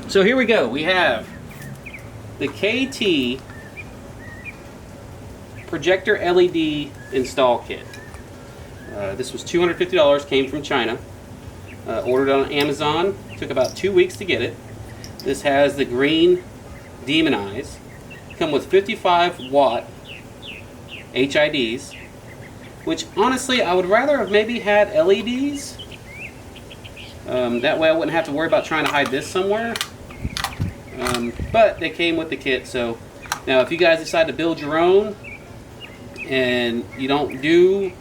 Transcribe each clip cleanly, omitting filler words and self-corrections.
So here we go. We have the KT Projector LED install kit. This was $250, came from China. Ordered on Amazon, took about 2 weeks to get it. This has the green demon eyes. Come with 55-watt HIDs, which honestly I would rather have maybe had LEDs. That way I wouldn't have to worry about trying to hide this somewhere. But they came with the kit, so now if you guys decide to build your own and you don't do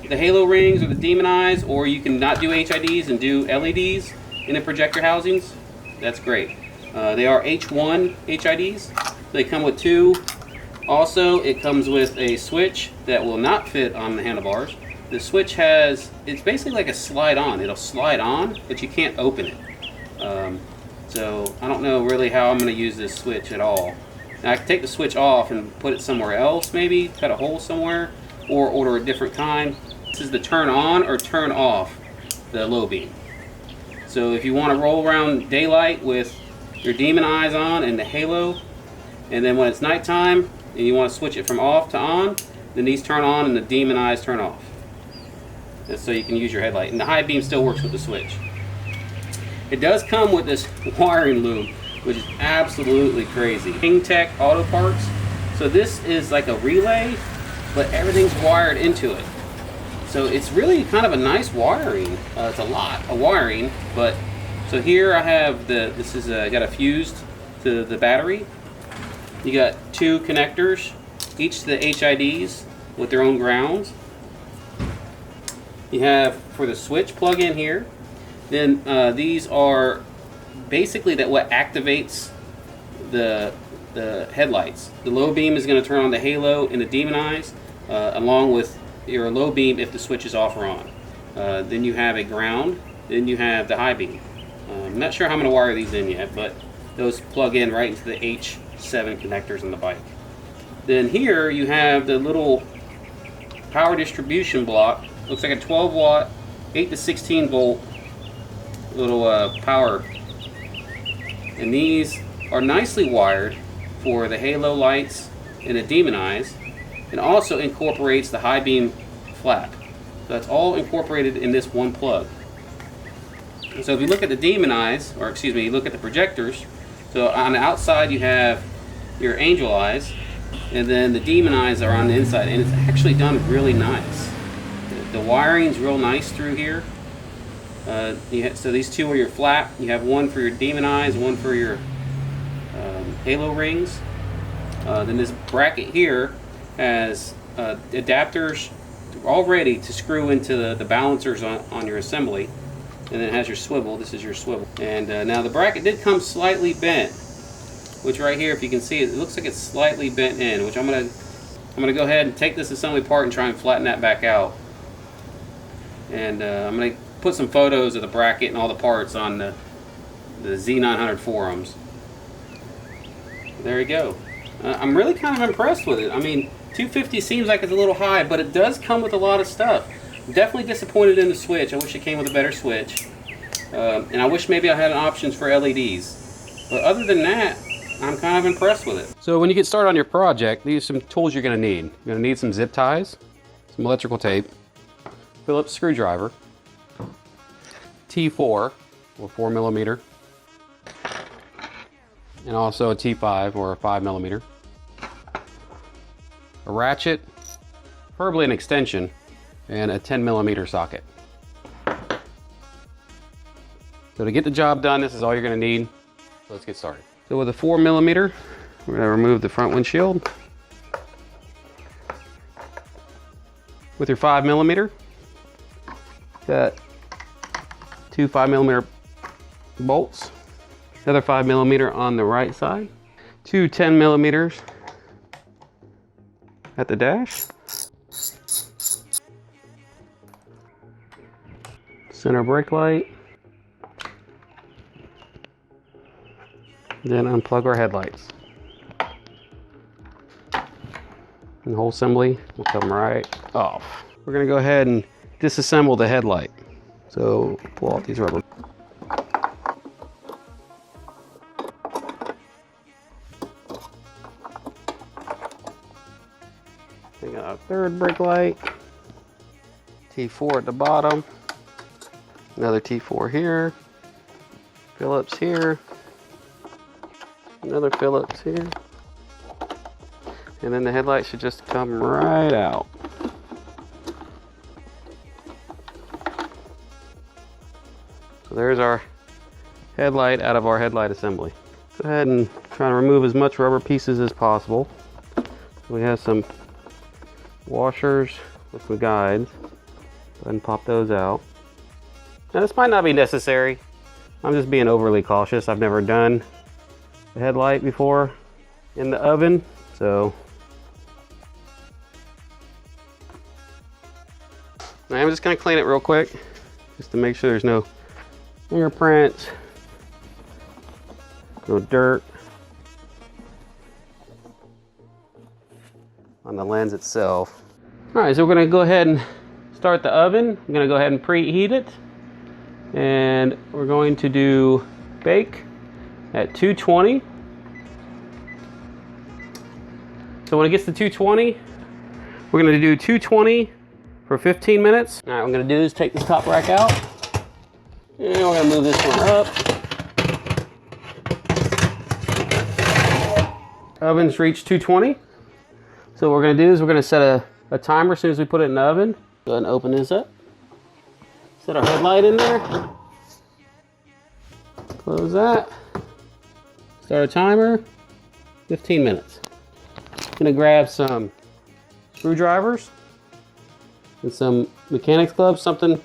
the halo rings or the demon eyes, or you can not do HIDs and do LEDs in the projector housings, that's great. They are H1 HIDs. They come with 2. Also, it comes with a switch that will not fit on the handlebars. The switch has, it's basically like a slide on. It'll slide on, but you can't open it. So I don't know really how I'm going to use this switch at all. Now I can take the switch off and put it somewhere else, maybe cut a hole somewhere, or order a different kind. This is the turn on or turn off the low beam. So if you want to roll around daylight with your demon eyes on and the halo, and then when it's nighttime and you want to switch it from off to on, then these turn on and the demon eyes turn off. That's so you can use your headlight. And the high beam still works with the switch. It does come with this wiring loop, which is absolutely crazy. KingTech Auto Parts. So this is like a relay, but everything's wired into it. So it's really kind of a nice wiring. It's a lot of wiring, but so here I have this is got a fuse to the battery. You got 2 connectors, each to the HIDs with their own grounds. You have for the switch plug in here. Then these are basically what activates the headlights. The low beam is going to turn on the halo and the demon eyes, along with your low beam if the switch is off or on. Then you have a ground. Then you have the high beam. I'm not sure how I'm going to wire these in yet, but those plug in right into the H7 connectors on the bike. Then here you have the little power distribution block. Looks like a 12-watt, 8 to 16 volt little power. And these are nicely wired for the halo lights and the demon eyes, and also incorporates the high beam flap. So that's all incorporated in this one plug. So if you look at the demon eyes, or excuse me, you look at the projectors, so on the outside you have your angel eyes, and then the demon eyes are on the inside, and it's actually done really nice. The wiring's real nice through here. So these 2 are your flap. You have one for your demon eyes, one for your halo rings. Then this bracket here has adapters all ready to screw into the balancers on your assembly. And then it has your swivel. This is your swivel. And now the bracket did come slightly bent, which right here, if you can see it, it looks like it's slightly bent in, which I'm gonna go ahead and take this assembly apart and try and flatten that back out. And I'm gonna put some photos of the bracket and all the parts on the Z900 forums. There you go. I'm really kind of impressed with it. I mean, $250 seems like it's a little high, but it does come with a lot of stuff. I'm definitely disappointed in the switch. I wish it came with a better switch. And I wish maybe I had options for LEDs. But other than that, I'm kind of impressed with it. So when you get started on your project, these are some tools you're going to need. You're going to need some zip ties, some electrical tape, Phillips screwdriver, T4 or 4mm, and also a T5 or a 5mm, a ratchet, preferably an extension, and a 10mm socket. So to get the job done, this is all you're going to need. So let's get started. So with a 4mm, we're going to remove the front windshield. With your 5mm, got 2 5mm bolts, another 5mm on the right side, 2 10mm at the dash, center brake light, then unplug our headlights. And the whole assembly will come right off. We're going to go ahead and disassemble the headlight. So pull out these rubber. third brake light. T4 at the bottom. Another T4 here. Phillips here. Another Phillips here. And then the headlight should just come right out. So there's our headlight out of our headlight assembly. Go ahead and try to remove as much rubber pieces as possible. We have some washers with some guides. Go ahead and pop those out. Now this might not be necessary. I'm just being overly cautious. I've never done a headlight before in the oven, so I'm just gonna clean it real quick just to make sure there's no fingerprints, no dirt on the lens itself. All right, so we're gonna go ahead and start the oven. I'm gonna go ahead and preheat it, and we're going to do bake at 220. So when it gets to 220, we're gonna do 220 for 15 minutes. All right, what I'm gonna do is take this top rack out, and we're gonna move this one up. Oven's reached 220. So what we're gonna do is we're gonna set a timer as soon as we put it in the oven. Go ahead and open this up. Set our headlight in there. Close that. Start a timer. 15 minutes. Gonna grab some screwdrivers and some mechanics gloves, something.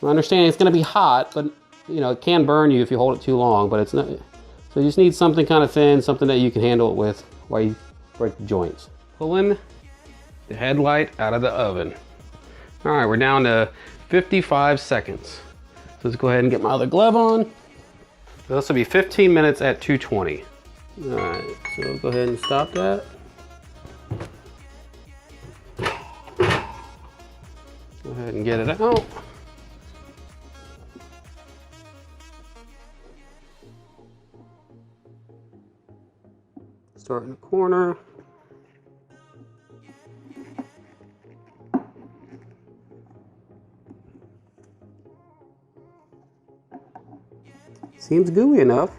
I understand it's gonna be hot, but you know, it can burn you if you hold it too long, but it's not. So you just need something kind of thin, something that you can handle it with while you break the joints. Pulling the headlight out of the oven. All right, we're down to 55 seconds. So let's go ahead and get my other glove on. So this will be 15 minutes at 220. All right, so go ahead and stop that. Go ahead and get it out. Start in the corner. Seems gooey enough.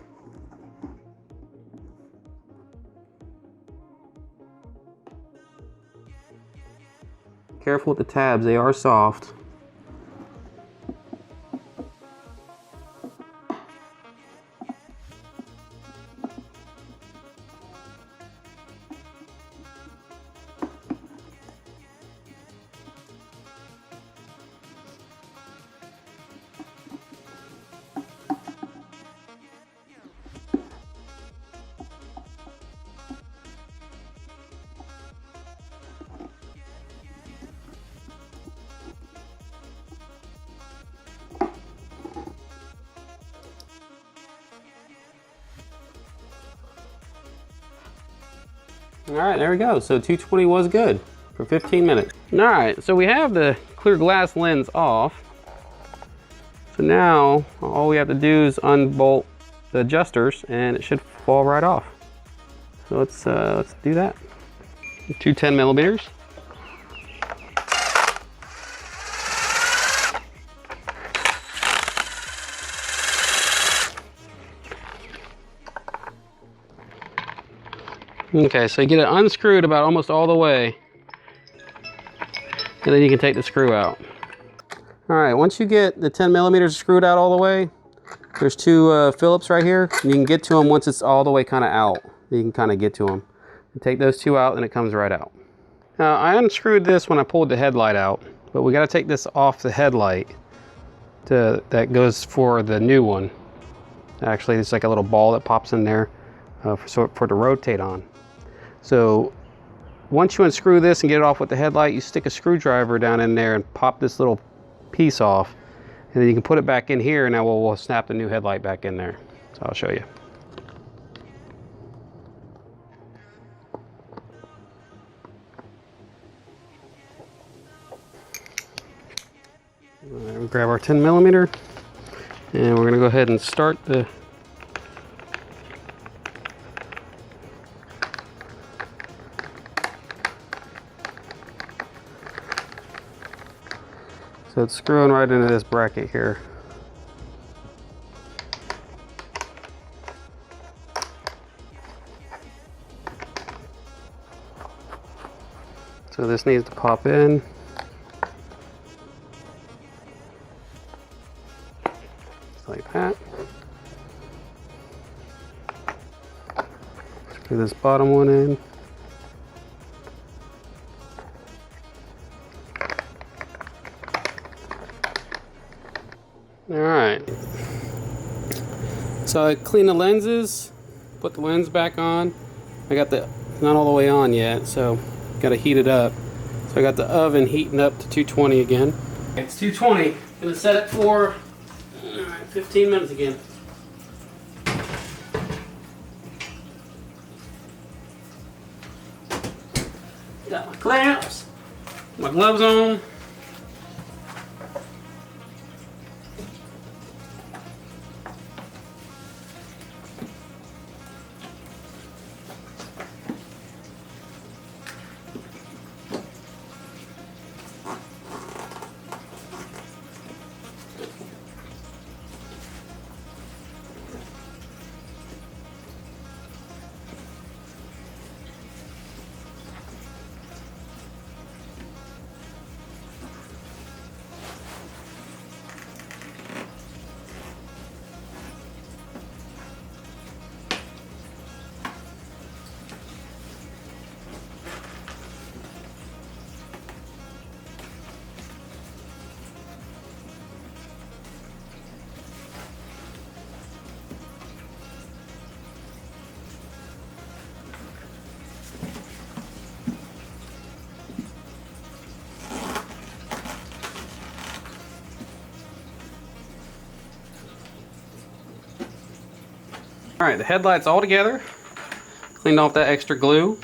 Careful with the tabs, they are soft. All right, there we go. So 220 was good for 15 minutes. All right, so we have the clear glass lens off. So now all we have to do is unbolt the adjusters and it should fall right off. So let's do that. 210 millimeters. Okay, so you get it unscrewed about almost all the way, and then you can take the screw out. All right, once you get the 10 millimeters screwed out all the way, there's two Phillips right here, and you can get to them once it's all the way kind of out. You can kind of get to them. You take those two out, and it comes right out. Now, I unscrewed this when I pulled the headlight out, but we got to take this off the headlight that goes for the new one. Actually, it's like a little ball that pops in there for it to rotate on. So once you unscrew this and get it off with the headlight, you stick a screwdriver down in there and pop this little piece off, and then you can put it back in here, and now we'll snap the new headlight back in there. So I'll show you. All right, we'll grab our 10 millimeter, and we're going to go ahead and start the So it's screwing right into this bracket here. So this needs to pop in. Like that. Screw this bottom one in. Alright. So I clean the lenses, put the lens back on. I got the, not all the way on yet, so got to heat it up. So I got the oven heating up to 220 again. It's 220. Gonna set it for 15 minutes again. Got my clamps, my gloves on. Alright, the headlight's all together. Cleaned off that extra glue.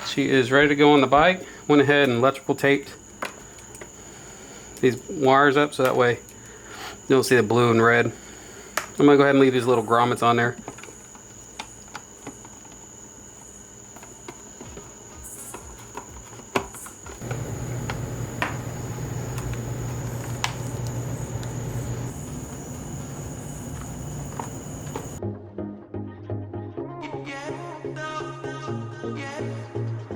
She is ready to go on the bike. Went ahead and electrical taped these wires up so that way you don't see the blue and red. I'm going to go ahead and leave these little grommets on there.